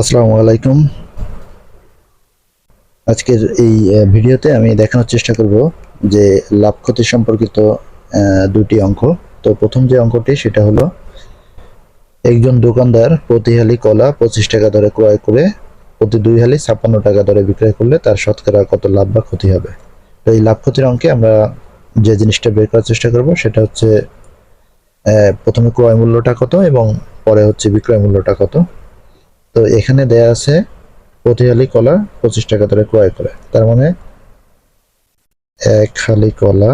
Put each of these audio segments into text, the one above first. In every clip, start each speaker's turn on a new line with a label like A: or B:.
A: আসসালামু আলাইকুম। আজকের এই ভিডিওতে আমি দেখানোর চেষ্টা করব যে লাভ ক্ষতি সম্পর্কিত দুটি অঙ্ক। তো প্রথম যে অঙ্কটি সেটা হলো একজন দোকানদার প্রতি হালি কলা 25 টাকা দরে ক্রয় করে প্রতি 2 হালি 56 টাকা দরে বিক্রয় করলে তার শতকরা কত লাভ বা ক্ষতি হবে। তো এই লাভ ক্ষতির অঙ্কে আমরা যে জিনিসটা বের করার চেষ্টা করব সেটা হচ্ছে প্রথমে ক্রয় মূল্যটা কত এবং পরে হচ্ছে বিক্রয় মূল্যটা কত। তো এখানে দেয়া আছে প্রতি হালি কলা 25 টাকা দরে ক্রয় করে, তার মানে এক হালি কলা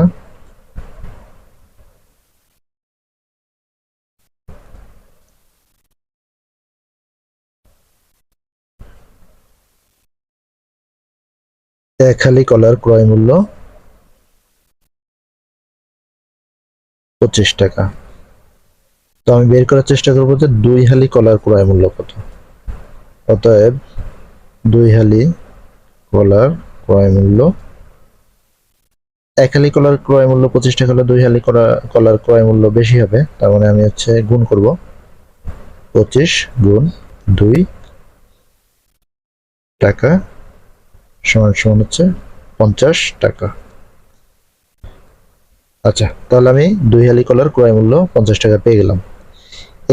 A: এক হালি কলার ক্রয় মূল্য 25 টাকা। তো আমি বের করার চেষ্টা করবো যে 2 হালি কলার ক্রয় মূল্য কত। অতএব 2 হালি কলার ক্রয় মূল্য, এক হালি কলার ক্রয় মূল্য 25 টাকা হলে 2 হালি কলার ক্রয় মূল্য বেশি হবে, তার মানে আমি হচ্ছে গুণ করব 25 গুণ 2 টাকা সমান সমান হচ্ছে 50 টাকা। আচ্ছা, তাহলে আমি 2 হালি কলার ক্রয় মূল্য 50 টাকা পেয়ে গেলাম।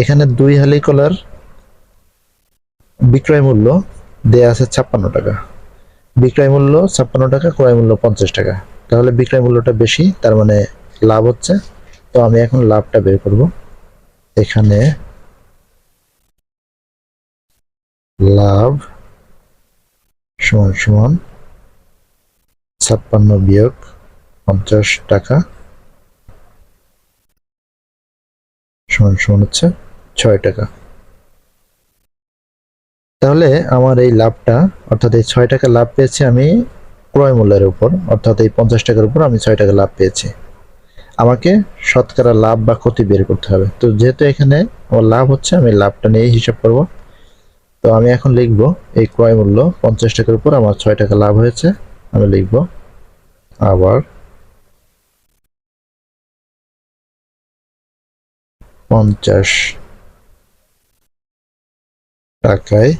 A: এখানে 2 হালি কলার বিক্রয় মূল্য দেয়া আছে 56 টাকা। বিক্রয় মূল্য 56 টাকা, ক্রয় মূল্য 50 টাকা, তাহলে বিক্রয় মূল্যটা বেশি, তার মানে লাভ হচ্ছে। তো আমি এখন লাভটা বের করব। এখানে লাভ সমান সমান 56 বিয়োগ 50 টাকা সমান সমান হচ্ছে 6 টাকা। তাহলে আমার এই লাভটা, অর্থাৎ এই 6 টাকা লাভ পেয়েছি আমি ক্রয় মূল্যের উপর, অর্থাৎ এই 50 টাকার উপর আমি 6 টাকা লাভ পেয়েছি। আমাকে শতকরা লাভ বা ক্ষতি বের করতে হবে। তো যেহেতু এখানে আমার লাভ হচ্ছে, আমি লাভটা নিয়ে হিসাব করব। তো আমি এখন লিখব এই ক্রয় মূল্য 50 টাকার উপর আমার 6 টাকা লাভ হয়েছে। আমি লিখব আবার 50 টাকায়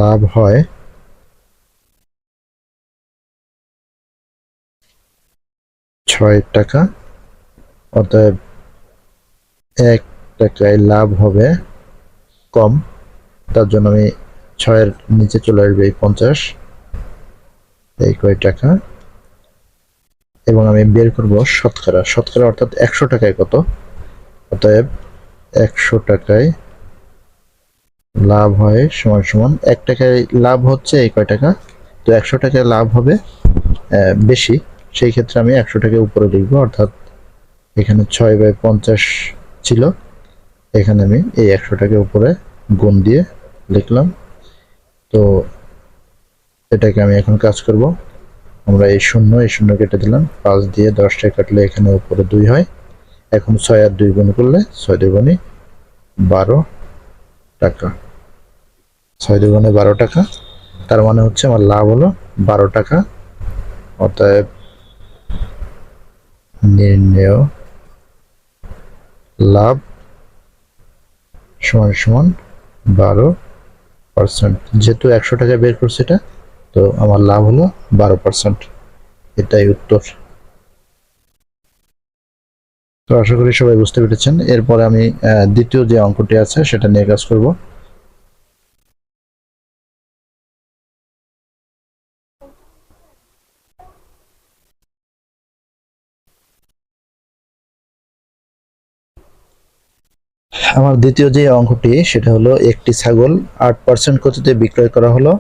A: লাভ হয় 6 টাকা। অতএব 1 টাকায় লাভ হবে কম, তার জন্য আমি 6-এর নিচে চলে আসবে এই 50, এই কয় টাকা, এবং আমি বের করব শতকরা। শতকরা অর্থাৎ 100 টাকায় কত। অতএব 100 টাকায় লাভ হয় সমান সমান 1 টাকায় লাভ হচ্ছে এই কয় টাকা। তো 100 টাকায় লাভ হবে বেশি, সেই ক্ষেত্রে আমি 100 টাকা উপরে লিখবো, অর্থাৎ এখানে 6/50 ছিল, এখানে আমি এই 100 টাকা উপরে গুণ দিয়ে লিখলাম। তো এটাকে আমি এখন কাজ করব। আমরা এই শূন্য কেটে দিলাম, 5 দিয়ে 10 কাটলে এখানে উপরে 2 হয়। এখন 6 আর 2 গুণ করলে 6 দুগুণে 12 টাকা, 6 দুগুণে 12 টাকা, তার মানে হচ্ছে আমার লাভ হলো 12 টাকা। অতএব নির্ণেয় লাভ সমান সমান 12%। যেহেতু 100 টাকা বের করছে এটা, তো আমার লাভ হলো 12%। এটাই উত্তর। তো আশা করি সবাই বুঝতে পেরেছেন। এরপরে আমি দ্বিতীয় যে অঙ্কটি আছে সেটা নিয়ে কাজ করব। আমার দ্বিতীয় যে অঙ্কটি সেটা হলো একটি ছাগল 8% ক্ষতিতে বিক্রয় করা হলো।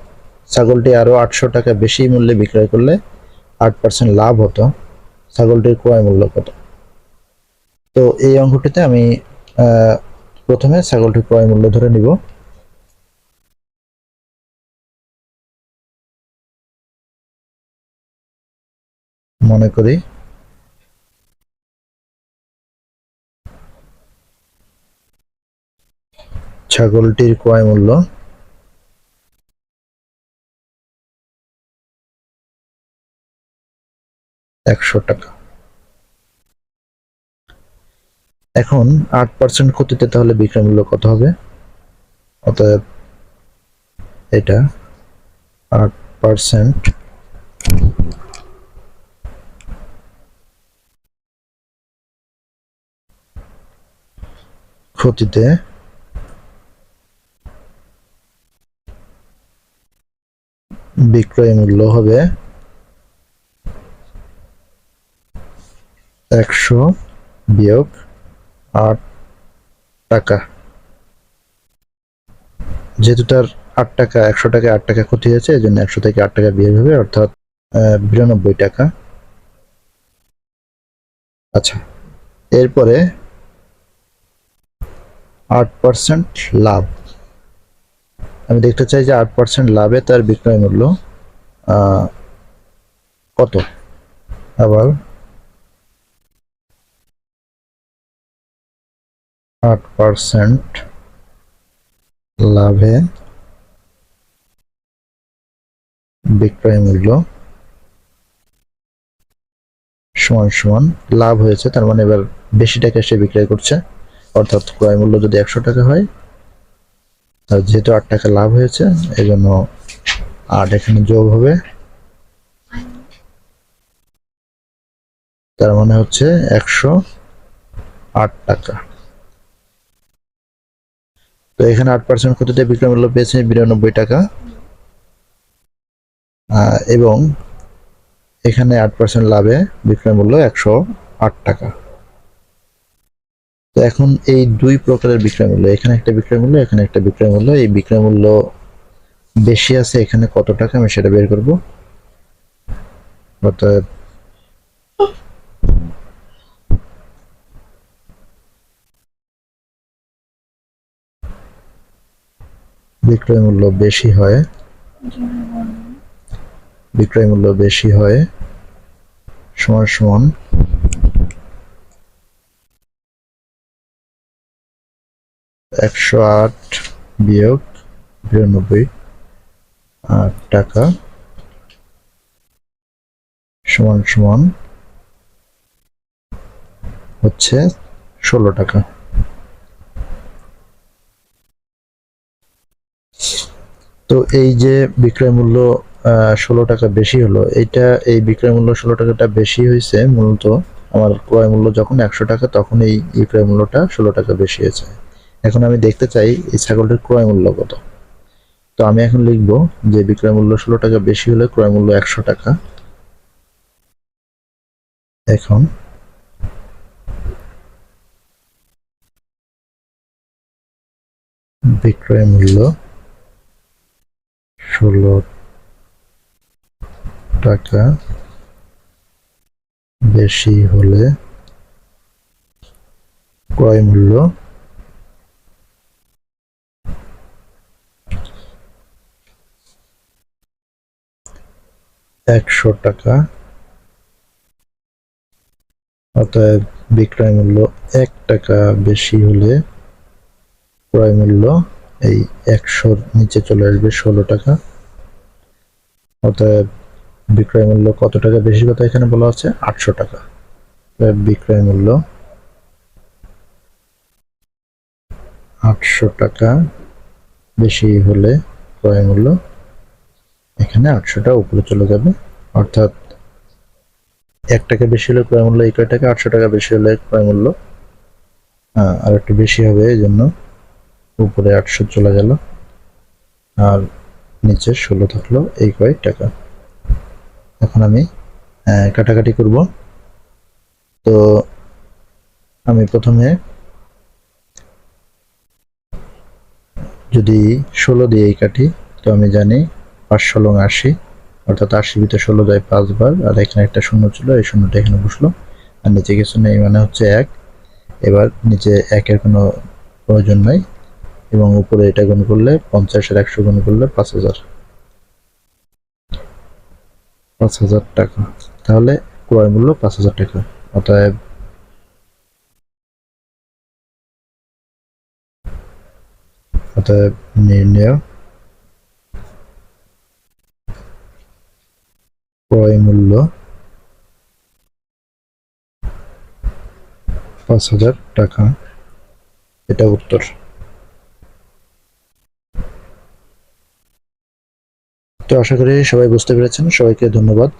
A: ছাগলটি আরো 800 টাকা বেশি মূল্যে বিক্রয় করলে 8% লাভ হতো। ছাগলটির ক্রয় মূল্য কত। তো এই অঙ্কটিতে আমি আহ, প্রথমে ছাগলটির ক্রয় মূল্য ধরে নিব। মনে করি ছাগলটির ক্রয় মূল্য 100 টাকা। এখন 8% ক্ষতিতে তাহলে বিক্রয় মূল্য কত হবে? অতএব এটা 8% ক্ষতিতে বিক্রয় মূল্য হবে 100 বিয়োগ 8 টাকা। যেহেতু তার 8 টাকা, 100 টাকায় 8 টাকা ক্ষতি হয়েছে, এই জন্য 100 থেকে 8 টাকা বিয়োগ হবে, অর্থাৎ 92 টাকা। আচ্ছা, এরপরে 8% লাভ। আমি দেখতে চাই যে 8% লাভে তার বিক্রয় মূল্য কত। আবার 8% লাভে বিক্রয় মূল্য সমান সমান লাভ হয়েছে, তার মানে এবার বেশি টাকা সে বিক্রয় করছে, অর্থাৎ ক্রয় মূল্য যদি 100 টাকা হয়, আর যেহেতু 8 টাকা লাভ হয়েছে এই জন্য 8 এখানে যোগ হবে, তার মানে হচ্ছে 108 টাকা। তো এখানে 8% ক্ষতিতে বিক্রয় মূল্য পেয়েছে 92 টাকা, এবং এখানে 8% লাভে বিক্রয় মূল্য 108 টাকা। তো এখন এই দুই প্রকারের বিক্রয় মূল্য, এখানে একটা বিক্রয় মূল্য, এখানে একটা বিক্রয় মূল্য, এই বিক্রয় মূল্য বেশি আছে এখানে কত টাকা আমি সেটা বের করব। অর্থাৎ বিক্রয় মূল্য বেশি হয়, বিক্রয় মূল্য বেশি হয় সমান সমান 108 বিয়োগ 92 টাকা সমান সমান হচ্ছে 16 টাকা। তো এই যে বিক্রয় মূল্য 16 টাকা বেশি হলো, এই বিক্রয় মূল্য 16 টাকাটা বেশি হয়েছে মূলত আমার ক্রয় মূল্য যখন 100 টাকা, তখন এই বিক্রয় মূল্যটা 16 টাকা বেশি হয়েছে। এখন আমি দেখতে চাই এই ছাগলটির ক্রয় মূল্য কত। তো আমি এখন লিখব যে বিক্রয় মূল্য 16 টাকা বেশি হলে ক্রয় মূল্য 100 টাকা। এখন বিক্রয় মূল্য 16 টাকা বেশি হলে ক্রয় মূল্য 100 টাকা। অতএব বিক্রয় মূল্য 1 টাকা বেশি হলে ক্রয় মূল্য এই 100-র নিচে চলে আসবে 16 টাকা। অতএব বিক্রয় মূল্য কত টাকা বেশি কথা এখানে বলা আছে? 800 টাকা। বিক্রয় মূল্য 800 টাকা বেশি হলে ক্রয় মূল্য এখানে 800টা উপরে চলে যাবে, অর্থাৎ 1 টাকা বেশি হলে ক্রয় মূল্য এই কয় টাকা, 800 টাকা বেশি হলে ক্রয় মূল্য আর একটু বেশি হবে, এই জন্য উপরে 800 চলে গেল আর নিচে 16 থাকলো, এই কয় টাকা। এখন আমি কাটাকাটি করব। তো আমি প্রথমে যদি 16 দিয়ে কাটি, তো আমি জানি 5 ষোলং 80, অর্থাৎ 80 ভিতরে 16 যায় 5 বার, আর এখানে একটা শূন্য ছিল, এই শূন্যটা এখানে বসলো, আর নিচে কিছু নেই, মানে হচ্ছে 1। এবার নিচে 1-এর কোনো প্রয়োজন নাই, এবং উপরে এটা গুণ করলে 50-এর 100 গুণ করলে 5000 টাকা। তাহলে ক্রয় মূল্য 5000 টাকা। অতএব নির্ণেয় ক্রয় মূল্য 5,000 টাকা। এটা উত্তর। তো আশা করি সবাই বুঝতে পেরেছেন। সবাইকে ধন্যবাদ।